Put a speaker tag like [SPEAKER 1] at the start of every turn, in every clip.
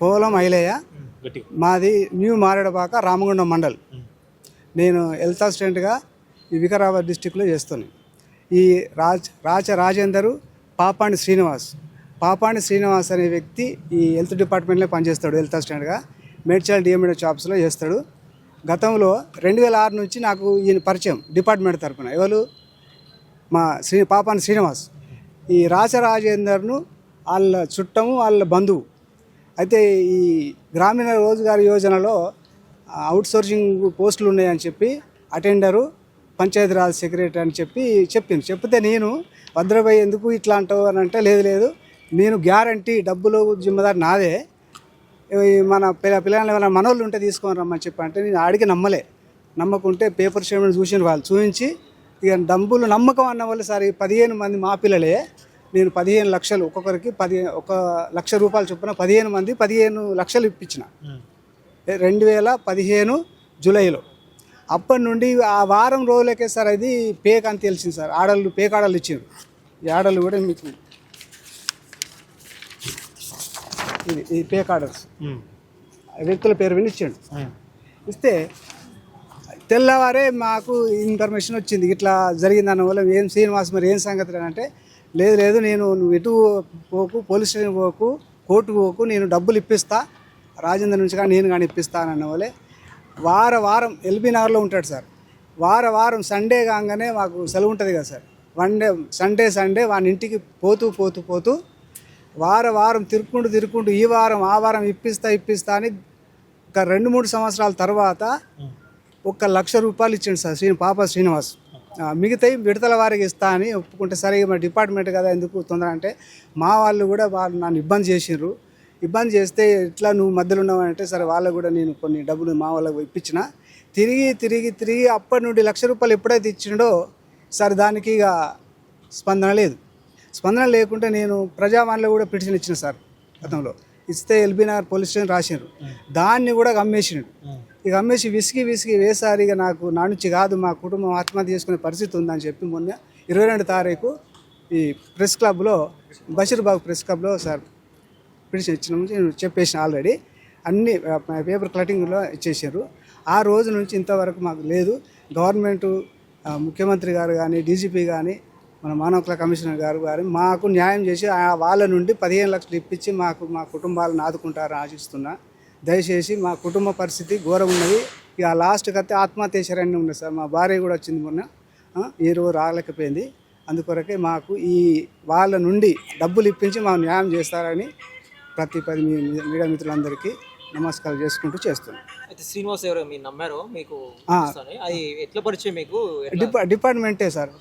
[SPEAKER 1] పోలం ఐలయ్య, మాది న్యూ మారేడుపాక రామగుండం మండల్. నేను హెల్త్ అసిస్టెంట్గా ఈ వికారాబాద్ డిస్టిక్లో చేస్తాను. ఈ రాజేందరు పాపాండి శ్రీనివాస్ అనే వ్యక్తి ఈ హెల్త్ డిపార్ట్మెంట్లో పనిచేస్తాడు. హెల్త్ అసిస్టెంట్గా మేడ్చల్ డిఎంఈడి షాప్స్లో చేస్తాడు. గతంలో 2006 నుంచి నాకు ఈయన పరిచయం డిపార్ట్మెంట్ తరఫున. ఎవరు? మా పాపాండి శ్రీనివాస్. ఈ రాజేందర్ను వాళ్ళ చుట్టము, వాళ్ళ బంధువు. అయితే ఈ గ్రామీణ రోజ్గార్ యోజనలో అవుట్సోర్సింగ్ పోస్టులు ఉన్నాయని చెప్పి అటెండరు, పంచాయతీరాజ్ సెక్రటరీ అని చెప్తే నేను భద్రభాయ్ ఎందుకు ఇట్లా అంటావు అని అంటే, లేదు నేను గ్యారంటీ డబ్బులు జిమ్మదారు నాదే, మన పిల్లలు ఏమైనా మనోళ్ళు ఉంటే తీసుకొని రమ్మని చెప్పి అంటే నేను ఆడికి నమ్మకుంటే పేపర్ స్టేట్మెంట్ వాళ్ళు చూపించి ఇక డబ్బులు నమ్మకం అన్న వాళ్ళు సరే 15 మంది మా పిల్లలే, నేను 15 లక్షలు ఒక్కొక్కరికి 1 లక్ష రూపాయలు చొప్పున 15 మంది 15 లక్షలు ఇప్పించిన 2015 జూలైలో. అప్పటి నుండి ఆ వారం రోజులకే సార్ అది పేక్ అని తెలిసింది సార్. పేక్ ఆర్డర్లు ఇచ్చారు. ఈ ఆర్డర్లు కూడా మీకు ఈ పేక్ ఆర్డర్స్ వ్యక్తుల పేరు విని ఇచ్చాడు. ఇస్తే తెల్లవారే మాకు ఇన్ఫర్మేషన్ వచ్చింది ఇట్లా జరిగిందన్న వల్ల. ఏం శ్రీనివాస్ మరి ఏం సంగతి అంటే, లేదు నువ్వు ఎటు పోకు, పోలీస్ స్టేషన్ పోకు, కోర్టుకు పోకు, నేను డబ్బులు ఇప్పిస్తా, రాజేంద్ర నుంచి కానీ నేను కానీ ఇప్పిస్తానన్న వాళ్ళే. వారం ఎల్బీ నగర్లో ఉంటాడు సార్. వారం సండే కాగానే మాకు సెలవు ఉంటుంది కదా సార్. సండే వాని ఇంటికి పోతూ వారం తిరుక్కుంటూ ఈ వారం ఆ వారం ఇప్పిస్తా అని ఒక 2-3 సంవత్సరాల తర్వాత 1 లక్ష రూపాయలు ఇచ్చాడు సార్ శ్రీనివాస్. మిగతాయి విడతల వారికి ఇస్తా అని ఒప్పుకుంటే, సరే మా డిపార్ట్మెంట్ కదా ఎందుకు తొందర అంటే, మా వాళ్ళు నన్ను ఇబ్బంది చేస్తే ఇట్లా నువ్వు మధ్యలో ఉన్నావంటే, సరే వాళ్ళకు కూడా నేను కొన్ని డబ్బులు మా వాళ్ళకు ఇప్పించిన. తిరిగి అప్పటి నుండి 1 లక్ష రూపాయలు ఎప్పుడైతే ఇచ్చిండో సరే దానికి ఇక స్పందన లేకుంటే నేను ప్రజావాణిలో కూడా పిటిషన్ ఇచ్చిన సార్ గతంలో. ఇస్తే ఎల్బీ నగర్ పోలీస్ స్టేషన్ రాసినారు. దాన్ని కూడా అమ్మేసినాడు. ఇక అమ్మేసి విసిగి వేసారి ఇక నాకు నా నుంచి కాదు, మా కుటుంబం ఆత్మహత్య చేసుకునే పరిస్థితి ఉందని చెప్పి మొన్న 22 తారీఖు ఈ ప్రెస్ క్లబ్లో, బషీర్బాగ్ ప్రెస్ క్లబ్లో సార్ పిటిషన్ ఇచ్చిన నుంచి నేను చెప్పేసిన ఆల్రెడీ. అన్ని పేపర్ కటింగ్లో ఇచ్చేసారు. ఆ రోజు నుంచి ఇంతవరకు మాకు లేదు. గవర్నమెంటు, ముఖ్యమంత్రి గారు కానీ, డీజీపీ కానీ, మన మానవ హక్కుల కమిషనర్ గారు మాకు న్యాయం చేసి వాళ్ళ నుండి 15 లక్షలు ఇప్పించి మా కుటుంబాలను ఆదుకుంటారని ఆశిస్తున్నా. దయచేసి మా కుటుంబ పరిస్థితి ఘోరంగా ఉన్నది. ఇక లాస్ట్కి అయితే ఆత్మహత్యాశరణ్యం ఉన్నది సార్. మా భార్య కూడా వచ్చింది మొన్న, ఈ రోజు రాలేకపోయింది. అందుకొరకే మాకు ఈ వాళ్ళ నుండి డబ్బులు ఇప్పించి మాకు న్యాయం చేస్తారని ప్రతి మీడియా మిత్రులందరికీ నమస్కారం చేసుకుంటూ చేస్తున్నాం.
[SPEAKER 2] అయితే శ్రీనివాస్ ఎవరో మీరు నమ్మారో, మీకు అది ఎట్లా పరిచయం? మీకు
[SPEAKER 1] డిపార్ట్మెంటే సార్.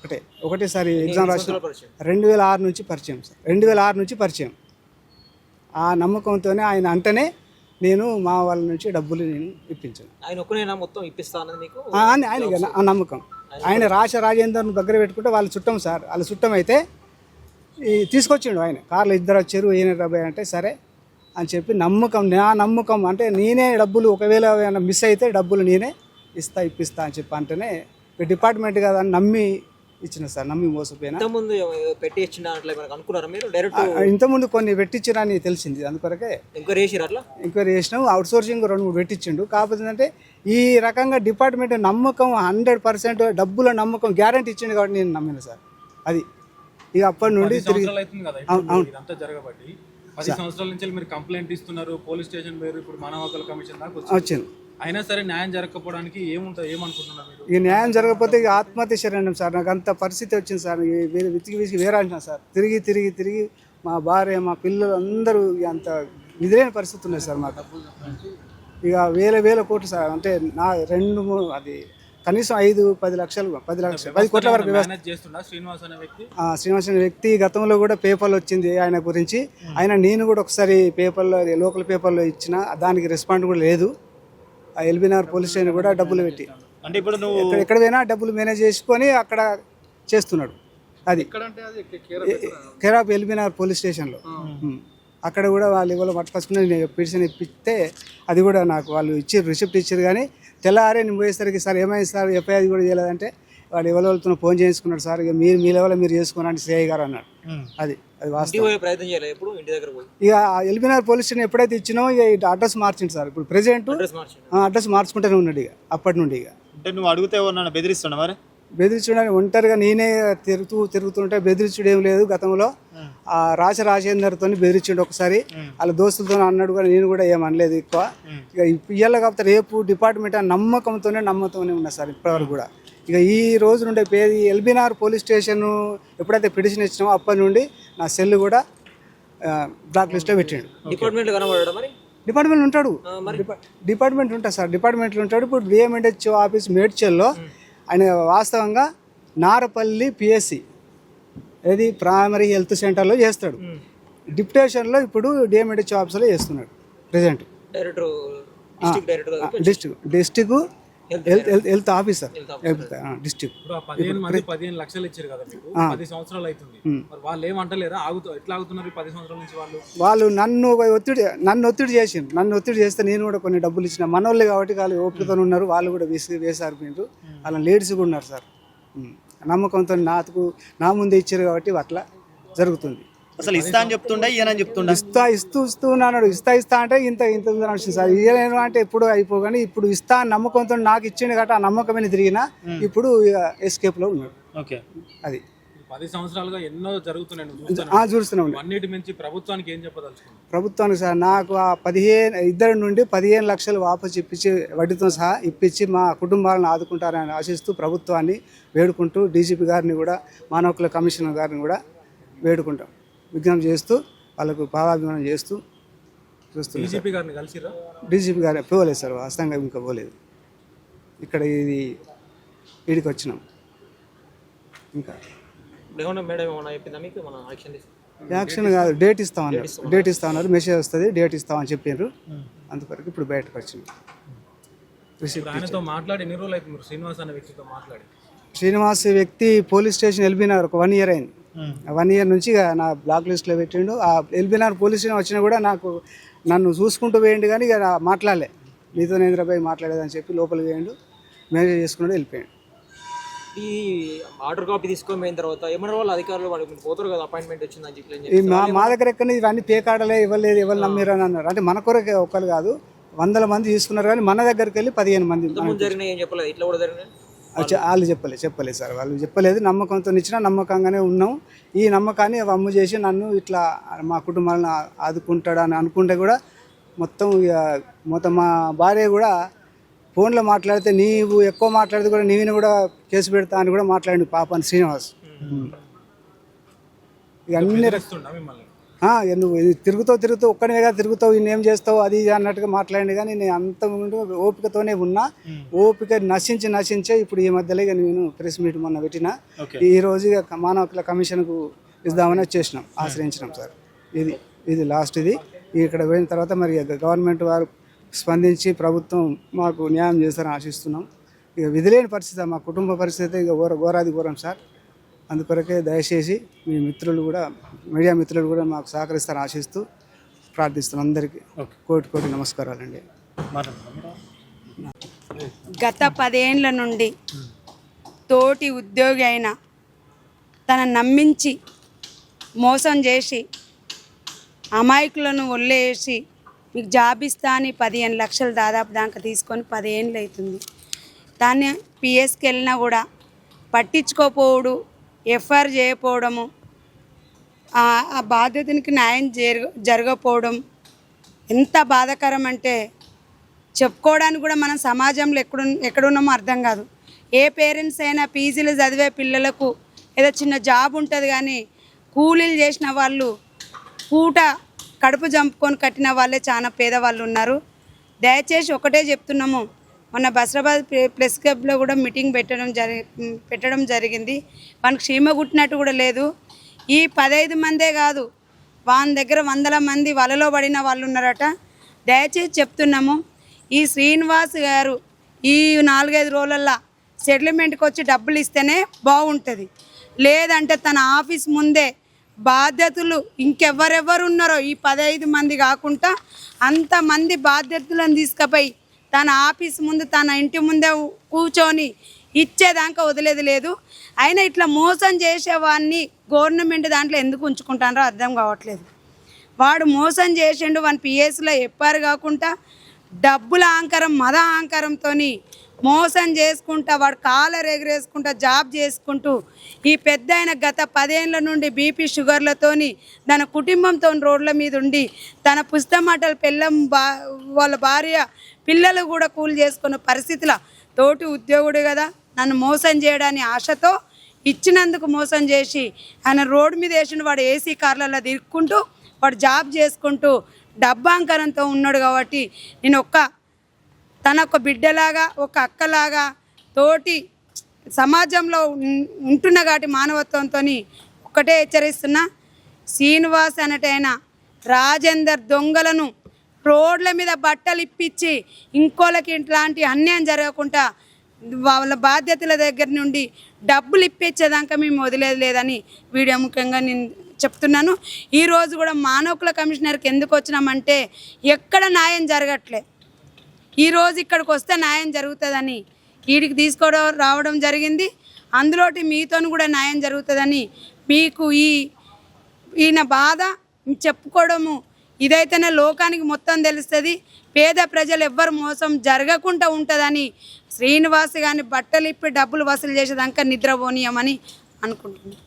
[SPEAKER 1] ఒకటేసారి ఎగ్జామ్ రాసి 2006 నుంచి పరిచయం సార్. 2006 నుంచి పరిచయం. ఆ నమ్మకంతోనే ఆయన అంటేనే నేను మా వాళ్ళ నుంచి డబ్బులు నేను ఇప్పించాను.
[SPEAKER 2] ఆయన ఒక్కనైనా మొత్తం ఇప్పిస్తానని మీకు
[SPEAKER 1] ఆయన ఆ నమ్మకం. ఆయన రాజేందర్ను దగ్గర పెట్టుకుంటే వాళ్ళ చుట్టం సార్. వాళ్ళ చుట్టం అయితే తీసుకొచ్చిండు ఆయన. కార్లో 2 వచ్చారు. ఈయన 70 అంటే సరే అని చెప్పి నా నమ్మకం అంటే నేనే డబ్బులు ఒకవేళ ఏమైనా మిస్ అయితే డబ్బులు నేనే ఇప్పిస్తా అని చెప్పి అంటేనే డిపార్ట్మెంట్ కదా అని నమ్మి ఇచ్చిన సార్. నమ్మి మోసపోయినా.
[SPEAKER 2] ఇంతకుముందు పెట్టి ఇచ్చిన అనుకున్నారా మీరు? డైరెక్ట్
[SPEAKER 1] ఇంతకుముందు కొన్ని పెట్టించిరని తెలిసింది. అందుకొరకే ఎంక్వైరీ చేసినాం. అవుట్సోర్సింగ్ 2-3 పెట్టించిండు. కాకపోతే అంటే ఈ రకంగా డిపార్ట్మెంట్ నమ్మకం 100% డబ్బుల నమ్మకం గ్యారంటీ ఇచ్చిండు కాబట్టి నేను నమ్మిన సార్. అది ఇక అప్పటి నుండి తిరిగి
[SPEAKER 3] 10 సంవత్సరాల నుంచి మీరు కంప్లైంట్ ఇస్తున్నారు. పోలీస్ స్టేషన్ పేరు ఇప్పుడు మానవ హక్కుల కమిషన్ దాకా వచ్చింది. అయినా సరే న్యాయం జరగకపోవడానికి ఏమనుకుంటున్నారు మీరు?
[SPEAKER 1] ఈ న్యాయం జరగకపోతే ఇక ఆత్మహత్య శరణ్యం సార్. నాకు అంత పరిస్థితి వచ్చింది సార్. విసిగి వేరాంటున్నా సార్. తిరిగి మా భార్య, మా పిల్లలు అందరూ అంత విధులైన పరిస్థితి ఉన్నాయి సార్ మాకు. ఇక వేల కోట్లు సార్. అంటే నా 2-3 అది కనీసం 5-10 లక్షలు 10 కోట్ల వరకు శ్రీనివాస్ అనే వ్యక్తి గతంలో కూడా పేపర్లో వచ్చింది ఆయన గురించి. నేను కూడా ఒకసారి పేపర్లో, లోకల్ పేపర్లో ఇచ్చిన, దానికి రెస్పాండ్ కూడా లేదు. ఎల్బీ నగర్ పోలీస్ స్టేషన్ కూడా డబ్బులు పెట్టి, అంటే ఇప్పుడు నువ్వు ఎక్కడ పోయినా డబ్బులు మేనేజ్ చేసుకొని అక్కడ చేస్తున్నాడు. అది care of LB Nagar police స్టేషన్లో. అక్కడ కూడా వాళ్ళు ఎవరో పట్టుకొచ్చుకుని నేను పిటిషన్ ఇప్పిస్తే అది కూడా నాకు వాళ్ళు రిసిప్ట్ ఇచ్చారు. కానీ తెల్లారే నేను పోయేసరికి సార్ ఏమైంది సార్, ఎఫ్ఐఆర్ కూడా చేయలేదంటే వాడు ఎవరితో ఫోన్ చేసుకున్నాడు సార్. ఇక మీ లెవెల్లో మీరు చేసుకోనండి సిఐ గారు అన్నాడు. అది
[SPEAKER 2] ఇంటికి
[SPEAKER 1] వాస్తవం.
[SPEAKER 2] పోయే ప్రయత్నం చేయలేదు ఎప్పుడు ఇంటి దగ్గర పోయి
[SPEAKER 1] ఇక ఎల్బీనగర్ పోలీస్ స్టేషన్ ఎప్పుడైతే ఇచ్చినామో ఇక ఇటు అడ్రస్ మార్చింది సార్. ఇప్పుడు ప్రెజెంట్
[SPEAKER 2] అడ్రస్ మార్చండి.
[SPEAKER 1] అడ్రస్ మార్చుకుంటూనే ఉన్నాడు ఇక అప్పటి నుండి. ఇక
[SPEAKER 4] అంటే నువ్వు అడిగితే ఏమన్నా బెదిరిస్తున్నా మరి?
[SPEAKER 1] బెదిరించడానికి ఒంటరిగా నేనే తిరుగుతుంటే బెదిరించడం ఏం లేదు. గతంలో ఆ రాజేందర్తో బెదిరించిండు ఒకసారి, వాళ్ళ దోస్తులతో అన్నాడు కూడా, నేను కూడా ఏమనలేదు ఎక్కువ. ఇక ఇయ్యాల కాకపోతే రేపు డిపార్ట్మెంట్ నమ్మకంతోనే ఉన్నా సార్ ఇప్పటివరకు కూడా. ఇక ఈ రోజు నుండి ఎల్బీనగర్ పోలీస్ స్టేషన్ ఎప్పుడైతే పిటిషన్ ఇచ్చినామో అప్పటి నుండి నా సెల్ కూడా బ్లాక్ లిస్ట్లో పెట్టిండు.
[SPEAKER 2] డిపార్ట్మెంట్ కనబడడం మరి
[SPEAKER 1] డిపార్ట్మెంట్ ఉంటాడు, డిపార్ట్మెంట్ ఉంటుంది సార్, డిపార్ట్మెంట్లో ఉంటాడు. ఇప్పుడు డిఎంఎన్హెచ్ఓ ఆఫీస్ మేడ్చల్లో ఆయన వాస్తవంగా నారపల్లి పిఎస్సి ఏది ప్రైమరీ హెల్త్ సెంటర్లో చేస్తాడు. డిప్యుటేషన్లో ఇప్పుడు డిఎంఎన్హెచ్ఓ ఆఫీస్లో చేస్తున్నాడు present.
[SPEAKER 2] Director
[SPEAKER 1] district health officer district.
[SPEAKER 3] ఇప్పుడు 15 లక్షలు ఇచ్చారు కదా మీకు, 10 సంవత్సరాలు అవుతుంది. మరి వాళ్ళు ఏమంటలేరా? ఎట్లా ఆగుతున్నారు 10 సంవత్సరాల నుంచి
[SPEAKER 1] వాళ్ళు? నన్ను ఒత్తిడి చేస్తే నేను కూడా కొన్ని డబ్బులు ఇచ్చిన. మనోళ్ళు కాబట్టి వాళ్ళు ఓపికతో ఉన్నారు, వాళ్ళు కూడా వేసారు. మీరు వాళ్ళ లేడీస్ కూడా ఉన్నారు సార్. నమ్మకంతో నా ముందే ఇచ్చారు కాబట్టి అట్లా జరుగుతుంది.
[SPEAKER 4] అసలు ఇస్తా అని చెప్తుండే, ఇయ్యనని చెప్తుండే.
[SPEAKER 1] ఇస్తూ అన్నాడు. ఇస్తా అంటే ఇంత నడిచింది సార్. ఇయ్యలేను అంటే ఎప్పుడు అయిపోగానే ఇప్పుడు ఇస్తా అని నమ్మకంతో నాకు ఇచ్చిండు కాబట్టి ఆ నమ్మకమైన తిరిగినా ఇప్పుడు ఎస్కేప్ లో ఉన్నాడు.
[SPEAKER 4] ఓకే,
[SPEAKER 1] అది
[SPEAKER 3] 10 సంవత్సరాలుగా ఎన్నో జరుగుతున్నాయి
[SPEAKER 1] చూస్తున్నాం.
[SPEAKER 3] అన్నిటి మించి ప్రభుత్వానికి ఏం చెప్పదలుచుకున్నాం?
[SPEAKER 1] ప్రభుత్వానికి సార్ నాకు ఆ 2 నుండి 15 లక్షలు వాపసు ఇప్పించి వడ్డీతో సహా ఇప్పించి మా కుటుంబాలను ఆదుకుంటారని ఆశిస్తూ ప్రభుత్వాన్ని వేడుకుంటూ డీజీపీ గారిని కూడా మానవ హక్కుల కమిషనర్ గారిని కూడా వేడుకుంటాం, విజ్ఞప్తి చేస్తూ వాళ్ళకు పాదాభిమానం చేస్తూ చూస్తున్నాం.
[SPEAKER 3] డీజీపీ గారిని కలిసిరా?
[SPEAKER 1] డీజీపీ గారు పోలేదు సార్, వాస్తవంగా ఇంకా పోలేదు. ఇక్కడ వీడికి వచ్చినాం. ఇంకా
[SPEAKER 2] మేడం ఏమన్నా చెప్పిందా మీకు? మన
[SPEAKER 1] యాక్షన్ కాదు, డేట్ ఇస్తామన్నారు. మెసేజ్ వస్తుంది, డేట్ ఇస్తామని చెప్పారు. అందువరకు ఇప్పుడు బయటకు వచ్చినాం.
[SPEAKER 3] ఆయనతో మాట్లాడి ఎన్ని రోజులు అయితే మీరు శ్రీనివాస్ అనే వ్యక్తితో మాట్లాడి?
[SPEAKER 1] శ్రీనివాస్ వ్యక్తి పోలీస్ స్టేషన్ ఎల్బీనగర్ ఒక 1 ఇయర్ అయింది. 1 ఇయర్ నుంచి నా బ్లాక్ లిస్ట్లో పెట్టిండు. ఆ ఎల్బీనగర్ పోలీస్ స్టేషన్ వచ్చినా కూడా నన్ను చూసుకుంటూ వేయండి, కానీ ఇక మాట్లాడలే. నీతో నేంద్రబాయ్ మాట్లాడేదని చెప్పి లోపలికి వేయండు, మేనేజ్ చేసుకున్నాడు, వెళ్ళిపోయాడు.
[SPEAKER 2] ఈ ఆర్డర్ కాపీ తీసుకొని పోయిన తర్వాత ఏమన్నా వాళ్ళు అధికారులు వాళ్ళు పోతారు కదా, అపాయింట్మెంట్ వచ్చిందని చెప్పి
[SPEAKER 1] మా దగ్గర ఎక్కడ ఇవన్నీ పేకాడలే, ఇవ్వలేదు, ఎవరు నమ్మిరు అని అన్నారు. అంటే మన కొరకే ఒకరు కాదు, 100 మంది తీసుకున్నారు, కానీ మన దగ్గరికి వెళ్ళి 15 మంది
[SPEAKER 2] జరిగినాయి. ఏం చెప్పలేదు, ఇట్లా కూడా జరిగినాయి.
[SPEAKER 1] వాళ్ళు చెప్పలేదు సార్, వాళ్ళు చెప్పలేదు. నమ్మకంతో ఇచ్చినా నమ్మకంగానే ఉన్నాం. ఈ నమ్మకాన్ని అమ్ము చేసి నన్ను ఇట్లా మా కుటుంబాలను ఆదుకుంటాడని అనుకుంటే కూడా మొత్తం మా భార్య కూడా ఫోన్లో మాట్లాడితే నీవు ఎక్కువ మాట్లాడితే కూడా నేను కూడా కేసు పెడతా అని కూడా మాట్లాడింది పాపని శ్రీనివాస్. ఇక అన్ని నువ్వు తిరుగుతావు ఒక్కడిగా తిరుగుతావు, ఇన్నేం చేస్తావు అది అన్నట్టుగా మాట్లాడింది. కానీ నేను అంత ఓపికతోనే ఉన్నా. ఓపిక నశించే ఇప్పుడు ఈ మధ్యలో ఇక నేను ప్రెస్ మీట్ మొన్న పెట్టిన. ఈ రోజు మానవ హక్కుల కమిషన్కు ఇద్దామని వచ్చేసినాం, ఆశ్రయించినాం సార్. ఇది లాస్ట్. ఇక్కడ పోయిన తర్వాత మరి గవర్నమెంట్ వారు స్పందించి ప్రభుత్వం మాకు న్యాయం చేస్తారని ఆశిస్తున్నాం. ఇక విధిలేని పరిస్థితి, మా కుటుంబ పరిస్థితి ఇక ఘోరాది ఘోరం సార్. అందుకొరకే దయచేసి మీ మిత్రులు కూడా, మీడియా మిత్రులు కూడా మాకు సహకరిస్తారని ఆశిస్తూ ప్రార్థిస్తున్నాం. అందరికీ కోటి నమస్కారాలండి.
[SPEAKER 5] గత 10 ఏండ్ల నుండి తోటి ఉద్యోగి అయిన నమ్మించి మోసం చేసి అమాయకులను ఒళ్ళేసి మీకు జాబ్ ఇస్తా అని 15 లక్షలు దాదాపు దాకా తీసుకొని 10 ఏండ్లు అవుతుంది. దాన్ని పిఎస్కి వెళ్ళినా కూడా పట్టించుకోపోవడు, ఎఫ్ఐఆర్ చేయకపోవడము, ఆ బాధ్యతనికి న్యాయం జరగకపోవడం ఎంత బాధాకరం అంటే చెప్పుకోవడానికి కూడా మనం సమాజంలో ఎక్కడున్నామో అర్థం కాదు. ఏ పేరెంట్స్ అయినా పీజీలు చదివే పిల్లలకు ఏదో చిన్న జాబ్ ఉంటుంది, కానీ కూలీలు చేసిన వాళ్ళు పూట కడుపు జంపుకొని కట్టిన వాళ్ళే చాలా పేదవాళ్ళు ఉన్నారు. దయచేసి ఒకటే చెప్తున్నాము, మొన్న బస్రాబాద్ ప్రెస్ క్లబ్లో కూడా మీటింగ్ పెట్టడం జరిగింది. మనకు క్షీమ కుట్టినట్టు కూడా లేదు. ఈ 15 మందే కాదు, వాళ్ళ దగ్గర 100 మంది వలలో పడిన వాళ్ళు ఉన్నారట. దయచేసి చెప్తున్నాము, ఈ శ్రీనివాస్ గారు ఈ 4-5 రోజులల్లో సెటిల్మెంట్కి వచ్చి డబ్బులు ఇస్తేనే బాగుంటుంది. లేదంటే తన ఆఫీస్ ముందే బాధ్యతలు ఇంకెవరెవరు ఉన్నారో ఈ 15 మంది కాకుండా అంతమంది బాధ్యతలను తీసుకుపోయి తన ఆఫీస్ ముందు, తన ఇంటి ముందే కూర్చొని ఇచ్చేదాకా వదిలేది లేదు. అయినా ఇట్లా మోసం చేసేవాడిని గవర్నమెంట్ దాంట్లో ఎందుకు ఉంచుకుంటారో అర్థం కావట్లేదు. వాడు మోసం చేసిండు, వాని పిఎస్లో ఎప్పారు కాకుండా డబ్బుల అహంకారం మద అహంకారంతో మోసం చేసుకుంటా వాడు కాలర్ ఎగరేసుకుంటా జాబ్ చేసుకుంటూ ఈ పెద్ద ఆయన గత 10 ఏళ్ళ నుండి బీపీ షుగర్లతోని తన కుటుంబంతో రోడ్ల మీద ఉండి తన పుస్తమాటలు పెళ్ళం వాళ్ళ భార్య పిల్లలు కూడా కూలి చేసుకున్న పరిస్థితిలో తోటి ఉద్యోగుడు కదా నన్ను మోసం చేయడానికి ఆశతో ఇచ్చినందుకు మోసం చేసి ఆయన రోడ్డు మీద వేసిన వాడు ఏసీ కార్లలో తిరుక్కుంటూ వాడు జాబ్ చేసుకుంటూ డబ్బాంకరంతో ఉన్నాడు. కాబట్టి నేను తన ఒక బిడ్డలాగా ఒక అక్కలాగా తోటి సమాజంలో ఉంటున్న కాబట్టి మానవత్వంతో ఒక్కటే హెచ్చరిస్తున్నా, శ్రీనివాస్ అనటైన రాజేందర్ దొంగలను రోడ్ల మీద బట్టలు ఇప్పించి ఇంకోళ్ళకి ఇట్లాంటి అన్యాయం జరగకుండా వాళ్ళ బాధ్యతల దగ్గర నుండి డబ్బులు ఇప్పించేదాకా మేము వదిలేదు లేదని వీడియో ముఖ్యంగా నేను చెప్తున్నాను. ఈరోజు కూడా మానవ హక్కుల కమిషనర్కి ఎందుకు వచ్చినామంటే ఎక్కడ న్యాయం జరగట్లే, ఈరోజు ఇక్కడికి వస్తే న్యాయం జరుగుతుందని వీడికి తీసుకోవడం రావడం జరిగింది. అందులోటి మీతో కూడా న్యాయం జరుగుతుందని మీకు ఈయన బాధ చెప్పుకోవడము ఇదైతేనే లోకానికి మొత్తం తెలుస్తుంది. పేద ప్రజలు ఎవ్వరు మోసం జరగకుండా ఉంటుందని శ్రీనివాస్ గారిని బట్టలు ఇప్పి డబ్బులు వసూలు చేసేదాకా నిద్రపోనీయమని అనుకుంటున్నాను.